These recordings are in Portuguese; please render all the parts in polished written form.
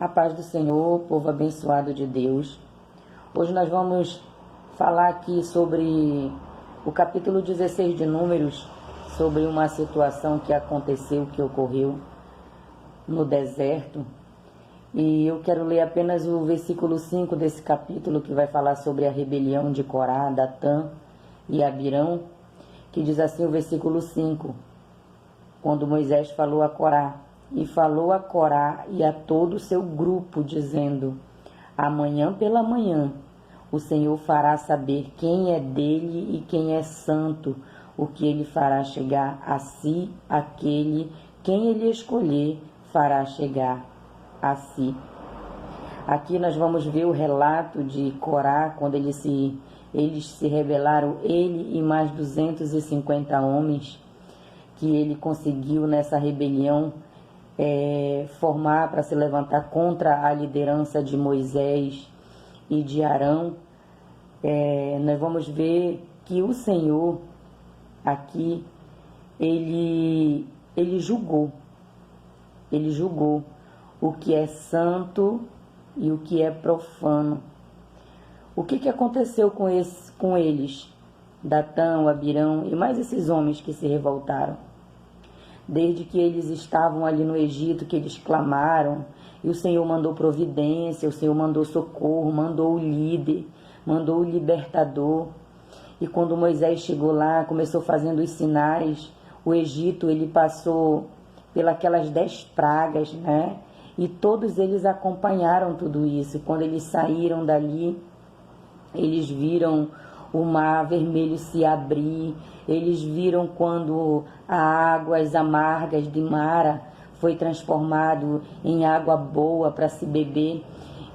A paz do Senhor, povo abençoado de Deus. Hoje nós vamos falar aqui sobre o capítulo 16 de Números, sobre uma situação que aconteceu, que ocorreu no deserto. E eu quero ler apenas o versículo 5 desse capítulo, que vai falar sobre a rebelião de Corá, Datã e Abirão, que diz assim o versículo 5, quando Moisés falou a Corá, e falou a Corá e a todo o seu grupo, dizendo: amanhã pela manhã o Senhor fará saber quem é dele e quem é santo, o que ele fará chegar a si, aquele quem ele escolher fará chegar a si. Aqui nós vamos ver o relato de Corá, quando eles se rebelaram, ele e mais 250 homens, que ele conseguiu nessa rebelião formar para se levantar contra a liderança de Moisés e de Arão. Nós vamos ver que o Senhor aqui, ele julgou o que é santo e o que é profano. O que aconteceu com eles, Datã, Abirão e mais esses homens que se revoltaram? Desde que eles estavam ali no Egito, que eles clamaram, e o Senhor mandou providência, o Senhor mandou socorro, mandou o líder, mandou o libertador. E quando Moisés chegou lá, começou fazendo os sinais, o Egito, ele passou pelas 10 pragas, né? E todos eles acompanharam tudo isso. Quando eles saíram dali, eles viram o mar vermelho se abrir, eles viram quando as águas amargas de Mara foi transformado em água boa para se beber.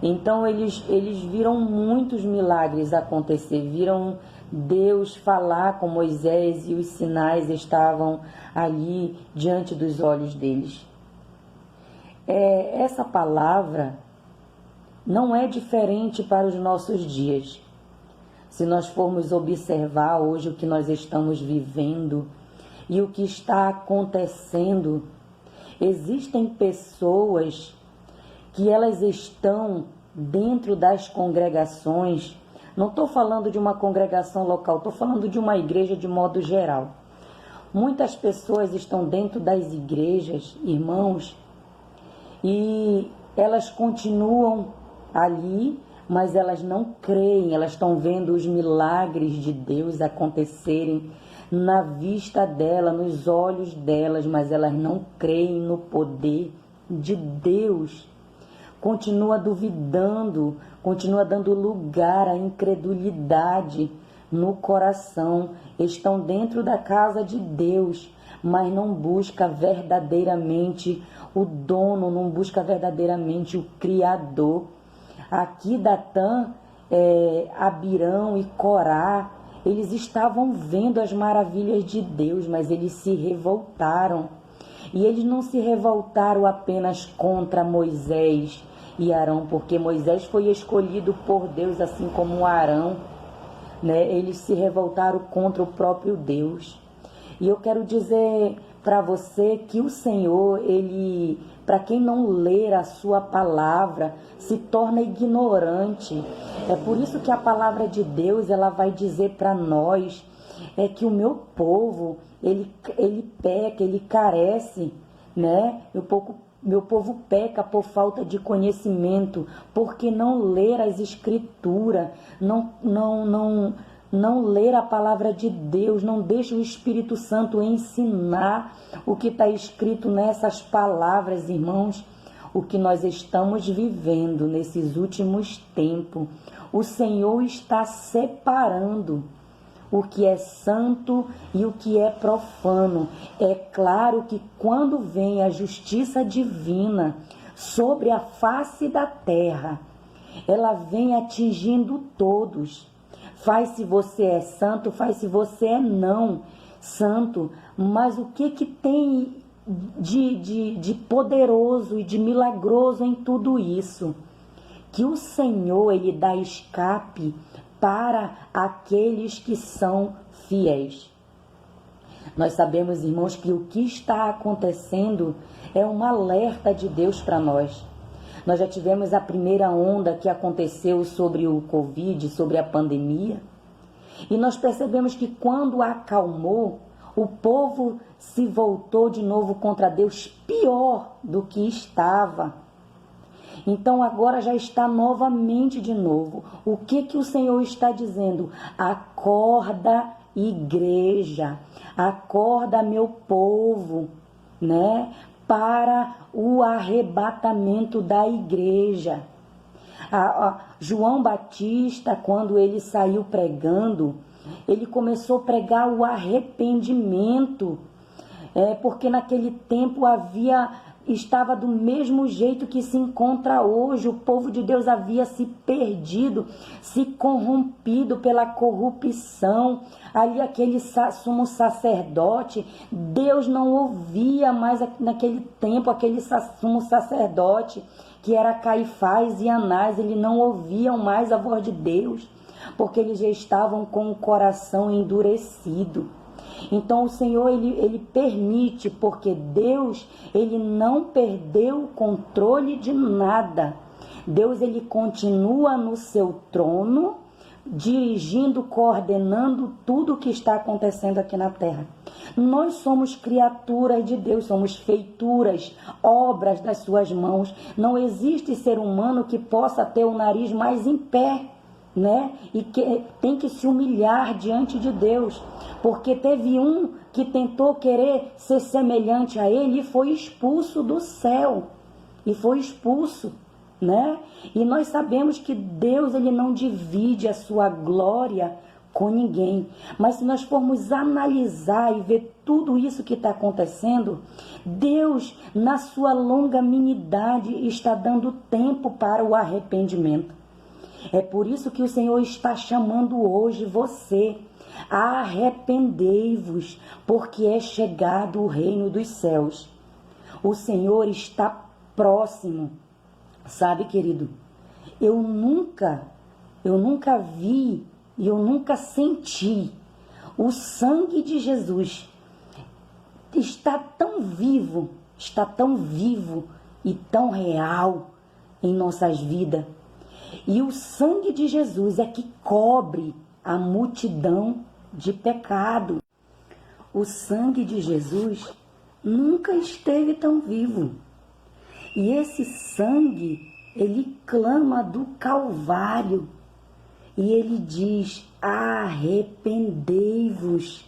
Então eles viram muitos milagres acontecer, viram Deus falar com Moisés e os sinais estavam ali diante dos olhos deles. Essa palavra não é diferente para os nossos dias. Se nós formos observar hoje o que nós estamos vivendo e o que está acontecendo, existem pessoas que elas estão dentro das congregações. Não estou falando de uma congregação local, estou falando de uma igreja de modo geral. Muitas pessoas estão dentro das igrejas, irmãos, e elas continuam ali, mas elas não creem, elas estão vendo os milagres de Deus acontecerem na vista dela, nos olhos delas, mas elas não creem no poder de Deus. Continua duvidando, continua dando lugar à incredulidade no coração. Estão dentro da casa de Deus, mas não busca verdadeiramente o dono, não busca verdadeiramente o Criador. Aqui Datã, Abirão e Corá, eles estavam vendo as maravilhas de Deus, mas eles se revoltaram. E eles não se revoltaram apenas contra Moisés e Arão, porque Moisés foi escolhido por Deus, assim como Arão, né? Eles se revoltaram contra o próprio Deus. E eu quero dizer para você que o Senhor, para quem não ler a sua palavra, se torna ignorante. É por isso que a palavra de Deus, ela vai dizer para nós, que o meu povo, ele peca, ele carece, né? Meu povo peca por falta de conhecimento, porque não ler as escrituras, não ler a palavra de Deus, não deixa o Espírito Santo ensinar o que está escrito nessas palavras, irmãos. O que nós estamos vivendo nesses últimos tempos, o Senhor está separando o que é santo e o que é profano. É claro que quando vem a justiça divina sobre a face da terra, ela vem atingindo todos. Faz se você é santo, faz se você é não santo. Mas o que tem de poderoso e de milagroso em tudo isso? Que o Senhor, ele dá escape para aqueles que são fiéis. Nós sabemos, irmãos, que o que está acontecendo é um alerta de Deus para nós. Nós já tivemos a primeira onda que aconteceu sobre o Covid, sobre a pandemia. E nós percebemos que quando acalmou, o povo se voltou de novo contra Deus pior do que estava. Então agora já está novamente de novo. O que o Senhor está dizendo? Acorda, igreja, acorda, meu povo, né? Para o arrebatamento da igreja. João Batista, quando ele saiu pregando, ele começou a pregar o arrependimento, porque naquele tempo estava do mesmo jeito que se encontra hoje. O povo de Deus havia se perdido, se corrompido pela corrupção. Ali aquele sumo sacerdote, Deus não ouvia mais naquele tempo aquele sumo sacerdote, que era Caifás e Anás. Eles não ouviam mais a voz de Deus, porque eles já estavam com o coração endurecido. Então o Senhor, ele permite, porque Deus, ele não perdeu o controle de nada. Deus, ele continua no seu trono, dirigindo, coordenando tudo o que está acontecendo aqui na terra. Nós somos criaturas de Deus, somos feituras, obras das suas mãos. Não existe ser humano que possa ter o nariz mais em pé, né? E que tem que se humilhar diante de Deus, porque teve um que tentou querer ser semelhante a ele e foi expulso do céu, e foi expulso, né? E nós sabemos que Deus, ele não divide a sua glória com ninguém. Mas se nós formos analisar e ver tudo isso que está acontecendo, Deus, na sua longanimidade, está dando tempo para o arrependimento. É por isso que o Senhor está chamando hoje você: arrependei-vos, porque é chegado o reino dos céus. O Senhor está próximo. Sabe, querido, eu nunca vi e eu nunca senti o sangue de Jesus está tão vivo e tão real em nossas vidas. E o sangue de Jesus é que cobre a multidão de pecado. O sangue de Jesus nunca esteve tão vivo. E esse sangue, ele clama do Calvário. E ele diz: arrependei-vos,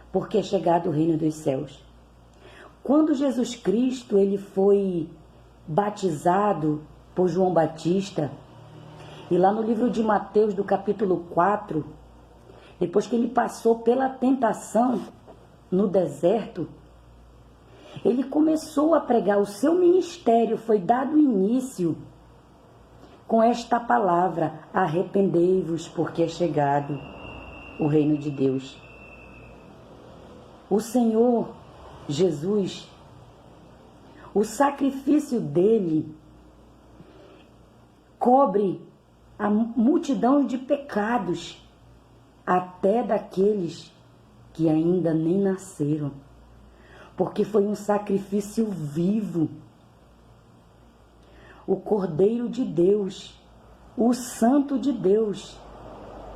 porque é chegado o reino dos céus. Quando Jesus Cristo, ele foi batizado por João Batista, e lá no livro de Mateus, do capítulo 4, depois que ele passou pela tentação no deserto, ele começou a pregar. O seu ministério foi dado início com esta palavra: arrependei-vos, porque é chegado o reino de Deus. O Senhor Jesus, o sacrifício dele cobre a multidão de pecados, até daqueles que ainda nem nasceram, porque foi um sacrifício vivo. O Cordeiro de Deus, o Santo de Deus,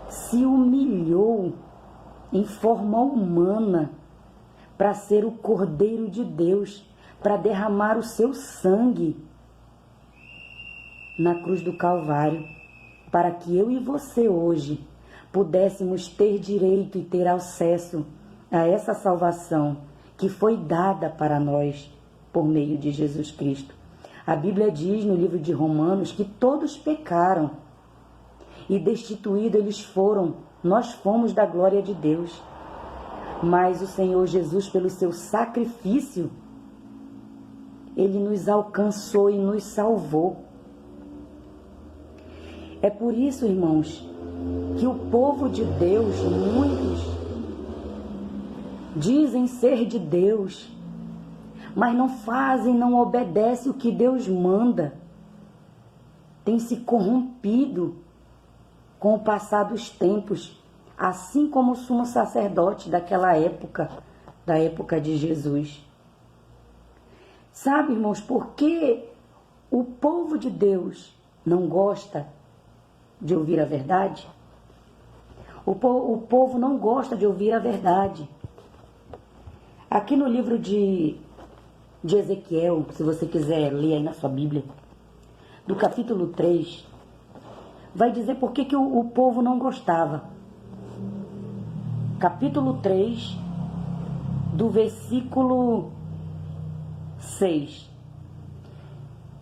se humilhou em forma humana para ser o Cordeiro de Deus, para derramar o seu sangue na cruz do Calvário, para que eu e você hoje pudéssemos ter direito e ter acesso a essa salvação que foi dada para nós por meio de Jesus Cristo. A Bíblia diz no livro de Romanos que todos pecaram e destituídos eles foram, nós fomos da glória de Deus. Mas o Senhor Jesus, pelo seu sacrifício, ele nos alcançou e nos salvou. É por isso, irmãos, que o povo de Deus, muitos, dizem ser de Deus, mas não fazem, não obedecem o que Deus manda. Tem se corrompido com o passar dos tempos, assim como o sumo sacerdote daquela época, da época de Jesus. Sabe, irmãos, por que O povo de Deus não gosta de ouvir a verdade? O povo não gosta de ouvir a verdade. Aqui no livro de Ezequiel, se você quiser ler aí na sua Bíblia, do capítulo 3, vai dizer por que o povo não gostava. Capítulo 3, do versículo 6.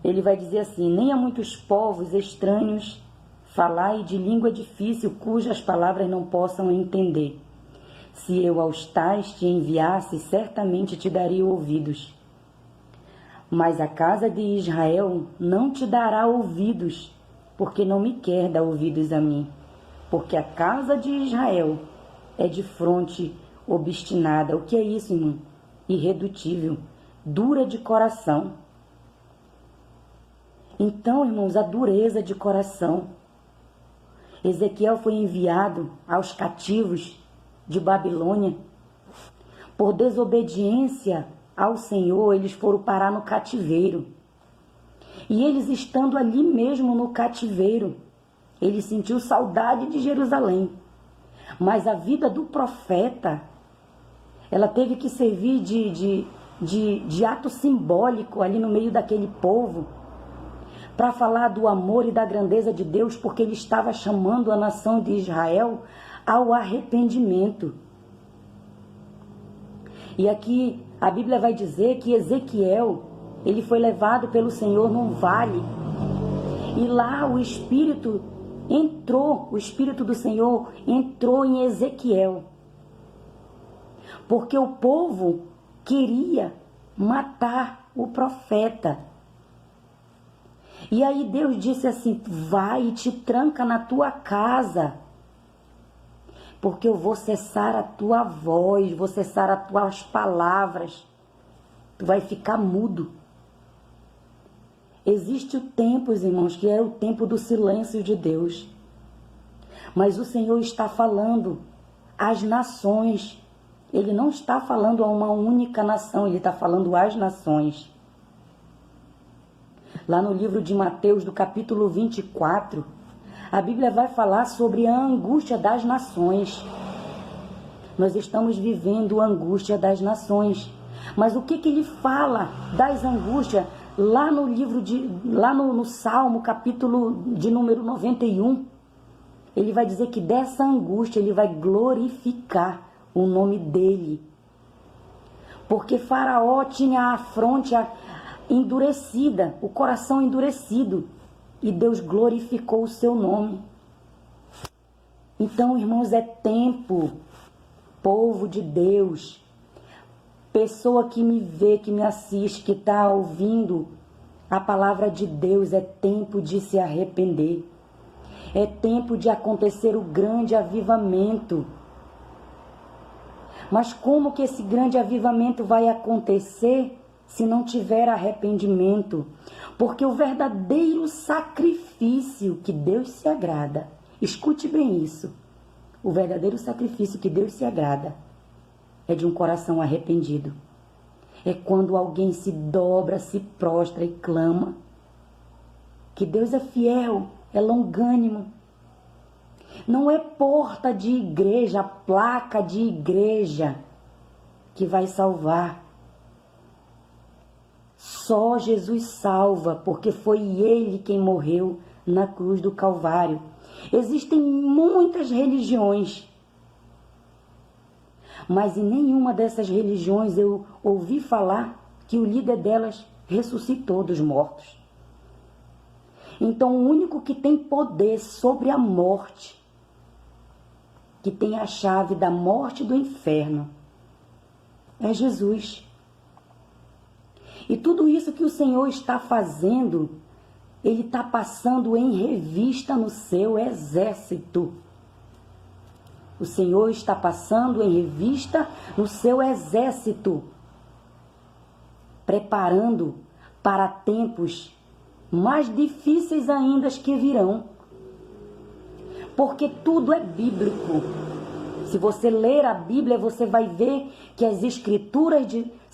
Ele vai dizer assim: nem a muitos povos estranhos falai de língua difícil, cujas palavras não possam entender. Se eu aos tais te enviasse, certamente te daria ouvidos. Mas a casa de Israel não te dará ouvidos, porque não me quer dar ouvidos a mim. Porque a casa de Israel é de fronte obstinada. O que é isso, irmão? Irredutível, dura de coração. Então, irmãos, a dureza de coração. Ezequiel foi enviado aos cativos de Babilônia. Por desobediência ao Senhor, eles foram parar no cativeiro. E eles estando ali mesmo no cativeiro, ele sentiu saudade de Jerusalém. Mas a vida do profeta, ela teve que servir de ato simbólico ali no meio daquele povo, para falar do amor e da grandeza de Deus, porque ele estava chamando a nação de Israel ao arrependimento. E aqui a Bíblia vai dizer que Ezequiel, ele foi levado pelo Senhor num vale, e lá o Espírito do Senhor entrou em Ezequiel, porque o povo queria matar o profeta. E aí Deus disse assim: vai e te tranca na tua casa, porque eu vou cessar a tua voz, vou cessar as tuas palavras, tu vai ficar mudo. Existe o tempo, irmãos, que é o tempo do silêncio de Deus. Mas o Senhor está falando às nações. Ele não está falando a uma única nação, ele está falando às nações. Lá no livro de Mateus, do capítulo 24, a Bíblia vai falar sobre a angústia das nações. Nós estamos vivendo a angústia das nações. Mas o que ele fala das angústias? Lá no livro no Salmo, capítulo de número 91, ele vai dizer que dessa angústia ele vai glorificar o nome dele. Porque Faraó tinha a fronte endurecida, o coração endurecido, e Deus glorificou o seu nome. Então, irmãos, é tempo, povo de Deus, pessoa que me vê, que me assiste, que está ouvindo a palavra de Deus, é tempo de se arrepender. É tempo de acontecer o grande avivamento. Mas como que esse grande avivamento vai acontecer se não tiver arrependimento? Porque o verdadeiro sacrifício que Deus se agrada, escute bem isso, o verdadeiro sacrifício que Deus se agrada é de um coração arrependido. É quando alguém se dobra, se prostra e clama. Que Deus é fiel, é longânimo. Não é porta de igreja, placa de igreja que vai salvar. Só Jesus salva, porque foi Ele quem morreu na cruz do Calvário. Existem muitas religiões, mas em nenhuma dessas religiões eu ouvi falar que o líder delas ressuscitou dos mortos. Então o único que tem poder sobre a morte, que tem a chave da morte e do inferno, é Jesus. E tudo isso que o Senhor está fazendo, Ele está passando em revista no seu exército. O Senhor está passando em revista no seu exército, preparando para tempos mais difíceis ainda que virão. Porque tudo é bíblico. Se você ler a Bíblia, você vai ver que as escrituras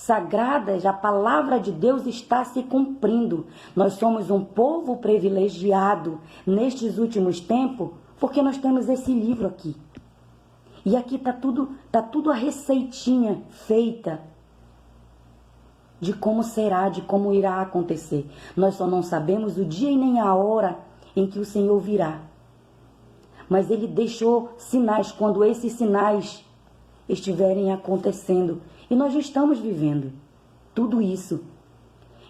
sagradas, a palavra de Deus está se cumprindo. Nós somos um povo privilegiado nestes últimos tempos, porque nós temos esse livro aqui. E aqui tá tudo a receitinha feita de como será, de como irá acontecer. Nós só não sabemos o dia e nem a hora em que o Senhor virá. Mas Ele deixou sinais quando esses sinais estiverem acontecendo. E nós já estamos vivendo tudo isso.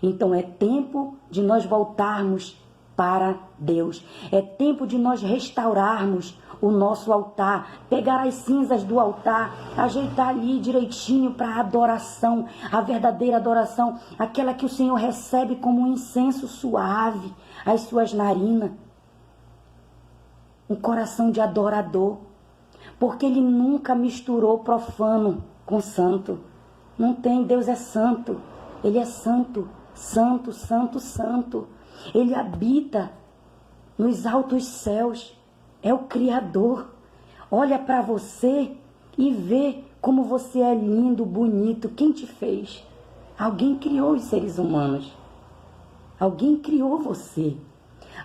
Então é tempo de nós voltarmos para Deus. É tempo de nós restaurarmos o nosso altar, pegar as cinzas do altar, ajeitar ali direitinho para a adoração, a verdadeira adoração, aquela que o Senhor recebe como um incenso suave às suas narinas. Um coração de adorador, porque Ele nunca misturou profano com santo. Não tem, Deus é santo, Ele é santo, santo, santo, santo. Ele habita nos altos céus, é o Criador. Olha para você e vê como você é lindo, bonito. Quem te fez? Alguém criou os seres humanos. Alguém criou você.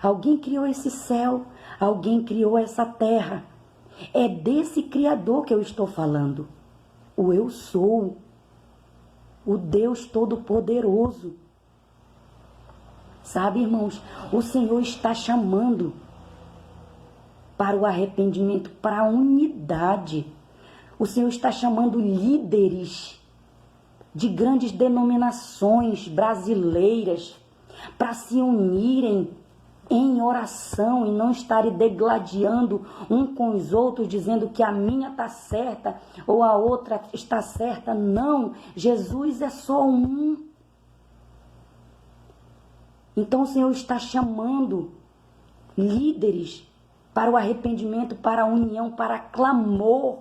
Alguém criou esse céu. Alguém criou essa terra. É desse Criador que eu estou falando. O Eu Sou. O Deus Todo-Poderoso. Sabe, irmãos, o Senhor está chamando para o arrependimento, para a unidade. O Senhor está chamando líderes de grandes denominações brasileiras para se unirem em oração e não estarem degladiando um com os outros, dizendo que a minha está certa ou a outra está certa. Não, Jesus é só um. Então o Senhor está chamando líderes para o arrependimento, para a união, para clamor.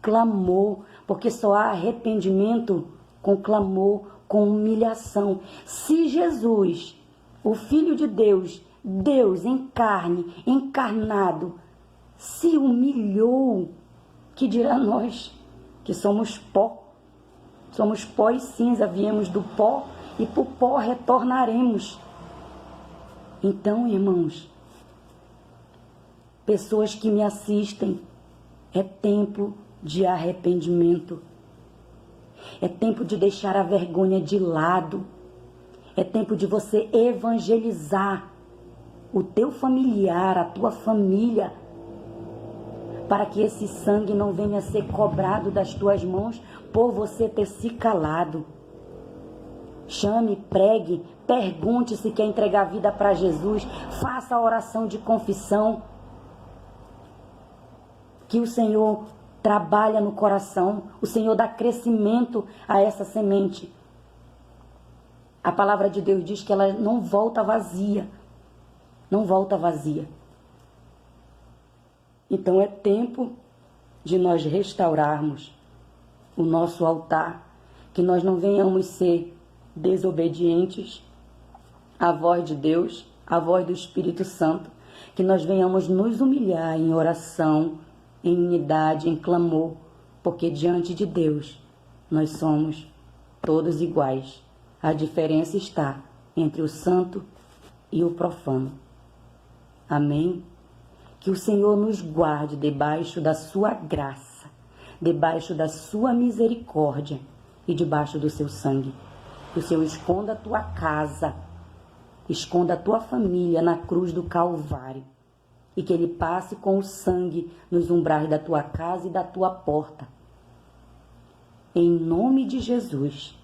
Clamor, porque só há arrependimento com clamor, com humilhação. Se Jesus, o Filho de Deus, Deus em carne, encarnado, se humilhou, que dirá nós, que somos pó e cinza, viemos do pó e para o pó retornaremos. Então, irmãos, pessoas que me assistem, é tempo de arrependimento. É tempo de deixar a vergonha de lado. É tempo de você evangelizar o teu familiar, a tua família, para que esse sangue não venha a ser cobrado das tuas mãos por você ter se calado. Chame, pregue, pergunte se quer entregar a vida para Jesus, faça a oração de confissão, que o Senhor trabalha no coração, o Senhor dá crescimento a essa semente. A palavra de Deus diz que ela não volta vazia, não volta vazia. Então é tempo de nós restaurarmos o nosso altar, que nós não venhamos ser desobedientes à voz de Deus, à voz do Espírito Santo, que nós venhamos nos humilhar em oração, em unidade, em clamor, porque diante de Deus nós somos todos iguais. A diferença está entre o santo e o profano. Amém? Que o Senhor nos guarde debaixo da sua graça, debaixo da sua misericórdia e debaixo do seu sangue. Que o Senhor esconda a tua casa, esconda a tua família na cruz do Calvário. E que Ele passe com o sangue nos umbrais da tua casa e da tua porta. Em nome de Jesus.